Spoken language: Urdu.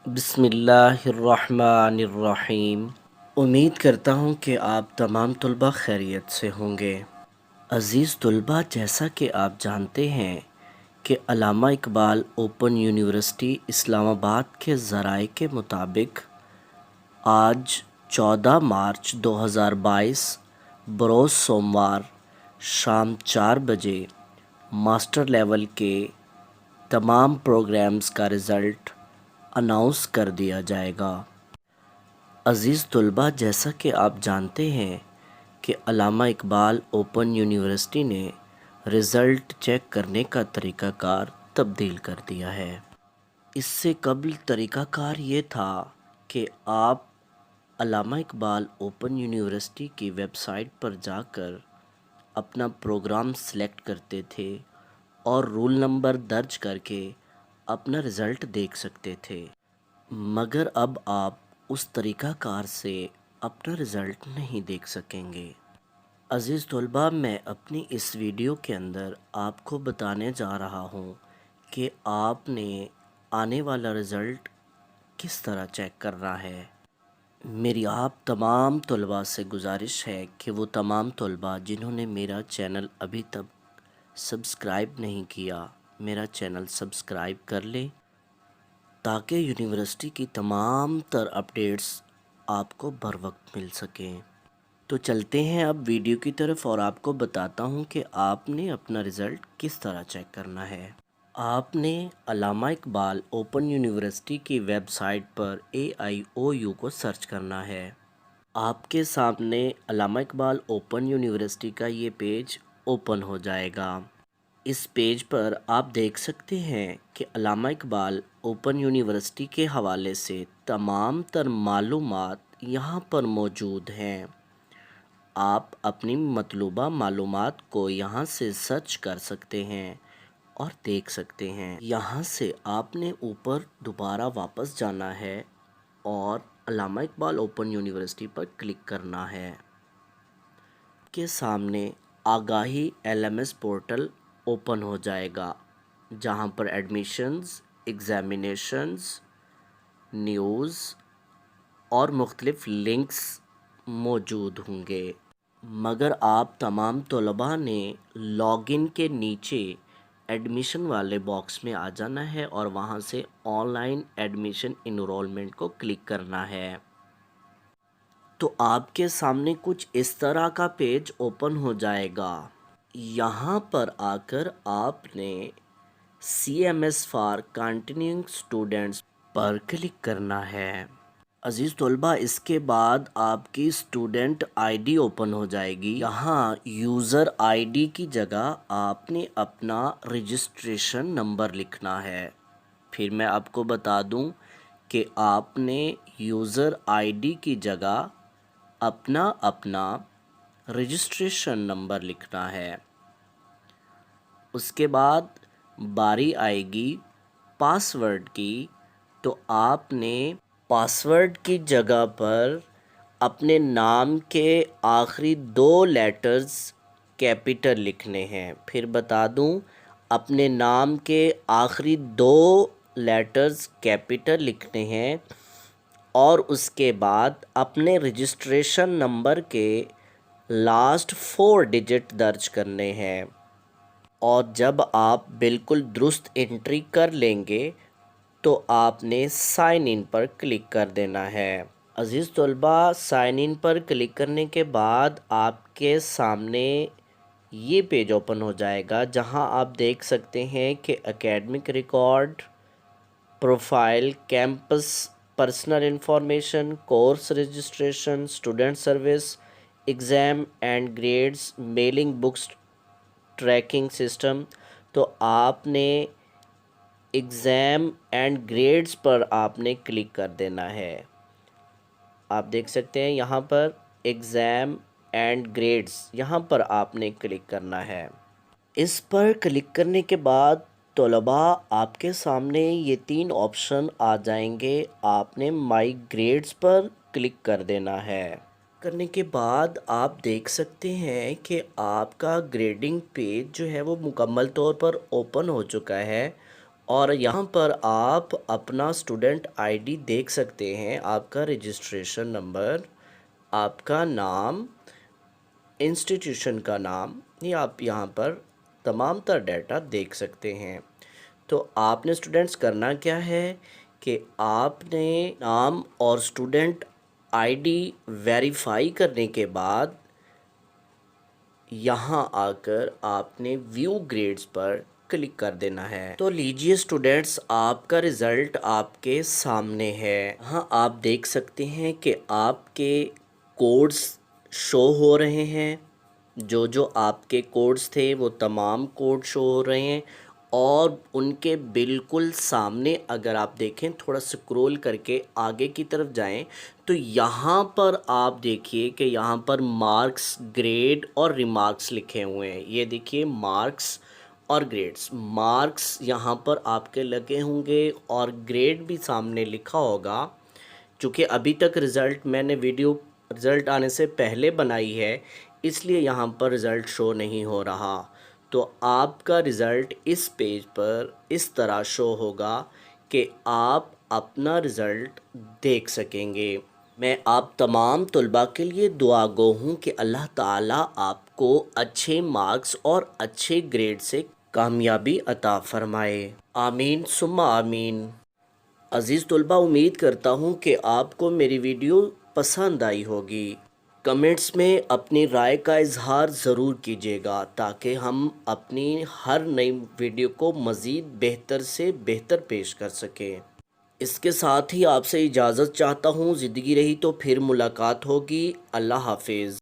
بسم اللہ الرحمن الرحیم۔ امید کرتا ہوں کہ آپ تمام طلبہ خیریت سے ہوں گے۔ عزیز طلبہ، جیسا کہ آپ جانتے ہیں کہ علامہ اقبال اوپن یونیورسٹی اسلام آباد کے ذرائع کے مطابق آج 14 مارچ 2022 بروز سوموار شام 4 بجے ماسٹر لیول کے تمام پروگرامز کا رزلٹ اناؤنس کر دیا جائے گا۔ عزیز طلبہ، جیسا کہ آپ جانتے ہیں کہ علامہ اقبال اوپن یونیورسٹی نے رزلٹ چیک کرنے کا طریقہ کار تبدیل کر دیا ہے۔ اس سے قبل طریقہ کار یہ تھا کہ آپ علامہ اقبال اوپن یونیورسٹی کی ویب سائٹ پر جا کر اپنا پروگرام سلیکٹ کرتے تھے اور رول نمبر درج کر کے اپنا رزلٹ دیکھ سکتے تھے، مگر اب آپ اس طریقہ کار سے اپنا رزلٹ نہیں دیکھ سکیں گے۔ عزیز طلبہ، میں اپنی اس ویڈیو کے اندر آپ کو بتانے جا رہا ہوں کہ آپ نے آنے والا رزلٹ کس طرح چیک کرنا ہے۔ میری آپ تمام طلبہ سے گزارش ہے کہ وہ تمام طلبہ جنہوں نے میرا چینل ابھی تک سبسکرائب نہیں کیا، میرا چینل سبسکرائب کر لیں تاکہ یونیورسٹی کی تمام تر اپڈیٹس آپ کو بر وقت مل سکیں۔ تو چلتے ہیں اب ویڈیو کی طرف اور آپ کو بتاتا ہوں کہ آپ نے اپنا رزلٹ کس طرح چیک کرنا ہے۔ آپ نے علامہ اقبال اوپن یونیورسٹی کی ویب سائٹ پر AIOU کو سرچ کرنا ہے۔ آپ کے سامنے علامہ اقبال اوپن یونیورسٹی کا یہ پیج اوپن ہو جائے گا۔ اس پیج پر آپ دیکھ سکتے ہیں کہ علامہ اقبال اوپن یونیورسٹی کے حوالے سے تمام تر معلومات یہاں پر موجود ہیں۔ آپ اپنی مطلوبہ معلومات کو یہاں سے سرچ کر سکتے ہیں اور دیکھ سکتے ہیں۔ یہاں سے آپ نے اوپر دوبارہ واپس جانا ہے اور علامہ اقبال اوپن یونیورسٹی پر کلک کرنا ہے۔ کے سامنے آگاہی LMS پورٹل اوپن ہو جائے گا، جہاں پر ایڈمیشنز، ایگزامینیشنز، نیوز اور مختلف لنکس موجود ہوں گے، مگر آپ تمام طلباء نے لاگ ان کے نیچے ایڈمیشن والے باکس میں آ جانا ہے اور وہاں سے آن لائن ایڈمیشن انرولمنٹ کو کلک کرنا ہے۔ تو آپ کے سامنے کچھ اس طرح کا پیج اوپن ہو جائے گا۔ یہاں پر آ کر آپ نے CMS for continuing students per click کرنا ہے۔ عزیز طلبہ، اس کے بعد آپ کی اسٹوڈنٹ ID اوپن ہو جائے گی۔ یہاں یوزر ID کی جگہ آپ نے اپنا رجسٹریشن نمبر لکھنا ہے۔ پھر میں آپ کو بتا دوں کہ آپ نے یوزر ID کی جگہ اپنا رجسٹریشن نمبر لکھنا ہے۔ اس کے بعد باری آئے گی پاس ورڈ کی، تو آپ نے پاس ورڈ کی جگہ پر اپنے نام کے آخری 2 لیٹرز کیپٹل لکھنے ہیں۔ پھر بتا دوں، اپنے نام کے آخری 2 لیٹرز کیپٹل لکھنے ہیں اور اس کے بعد اپنے رجسٹریشن نمبر کے لاسٹ 4 ڈیجٹ درج کرنے ہیں، اور جب آپ بالکل درست انٹری کر لیں گے تو آپ نے سائن ان پر کلک کر دینا ہے۔ عزیز طلبہ، سائن ان پر کلک کرنے کے بعد آپ کے سامنے یہ پیج اوپن ہو جائے گا، جہاں آپ دیکھ سکتے ہیں کہ academic record, profile, campus, personal information, course registration, student service, exam and grades, mailing box tracking system. تو آپ نے ایگزام اینڈ گریڈز پر آپ نے کلک کر دینا ہے۔ آپ دیکھ سکتے ہیں یہاں پر ایگزام اینڈ گریڈز، یہاں پر آپ نے کلک کرنا ہے۔ اس پر کلک کرنے کے بعد طلباء، آپ کے سامنے یہ 3 آپشن آ جائیں گے۔ آپ نے مائی گریڈز پر کلک کر دینا ہے۔ کرنے کے بعد آپ دیکھ سکتے ہیں کہ آپ کا گریڈنگ پیج جو ہے وہ مکمل طور پر اوپن ہو چکا ہے، اور یہاں پر آپ اپنا اسٹوڈنٹ آئی ڈی دیکھ سکتے ہیں، آپ کا رجسٹریشن نمبر، آپ کا نام، انسٹیٹیوشن کا نام، یہ آپ یہاں پر تمام تر ڈیٹا دیکھ سکتے ہیں۔ تو آپ نے اسٹوڈنٹس کرنا کیا ہے کہ آپ نے نام اور اسٹوڈنٹ آئی ڈی ویریفائی کرنے کے بعد یہاں آ کر آپ نے ویو گریڈز پر کلک کر دینا ہے۔ تو لیجئے اسٹوڈنٹس، آپ کا رزلٹ آپ کے سامنے ہے۔ ہاں، آپ دیکھ سکتے ہیں کہ آپ کے کوڈز شو ہو رہے ہیں، جو آپ کے کوڈز تھے وہ تمام کوڈ شو ہو رہے ہیں، اور ان کے بالکل سامنے اگر آپ دیکھیں، تھوڑا سکرول کر کے آگے کی طرف جائیں تو یہاں پر آپ دیکھیے کہ یہاں پر مارکس، گریڈ اور ریمارکس لکھے ہوئے ہیں۔ یہ دیکھیے مارکس اور گریڈز، مارکس یہاں پر آپ کے لگے ہوں گے اور گریڈ بھی سامنے لکھا ہوگا۔ چونکہ ابھی تک میں نے ویڈیو رزلٹ آنے سے پہلے بنائی ہے، اس لیے یہاں پر رزلٹ شو نہیں ہو رہا۔ تو آپ کا رزلٹ اس پیج پر اس طرح شو ہوگا کہ آپ اپنا رزلٹ دیکھ سکیں گے۔ میں آپ تمام طلباء کے لیے دعا گو ہوں کہ اللہ تعالیٰ آپ کو اچھے مارکس اور اچھے گریڈ سے کامیابی عطا فرمائے۔ آمین ثم آمین۔ عزیز طلباء، امید کرتا ہوں کہ آپ کو میری ویڈیو پسند آئی ہوگی۔ کمنٹس میں اپنی رائے کا اظہار ضرور کیجیے گا تاکہ ہم اپنی ہر نئی ویڈیو کو مزید بہتر سے بہتر پیش کر سکیں۔ اس کے ساتھ ہی آپ سے اجازت چاہتا ہوں، زندگی رہی تو پھر ملاقات ہوگی۔ اللہ حافظ۔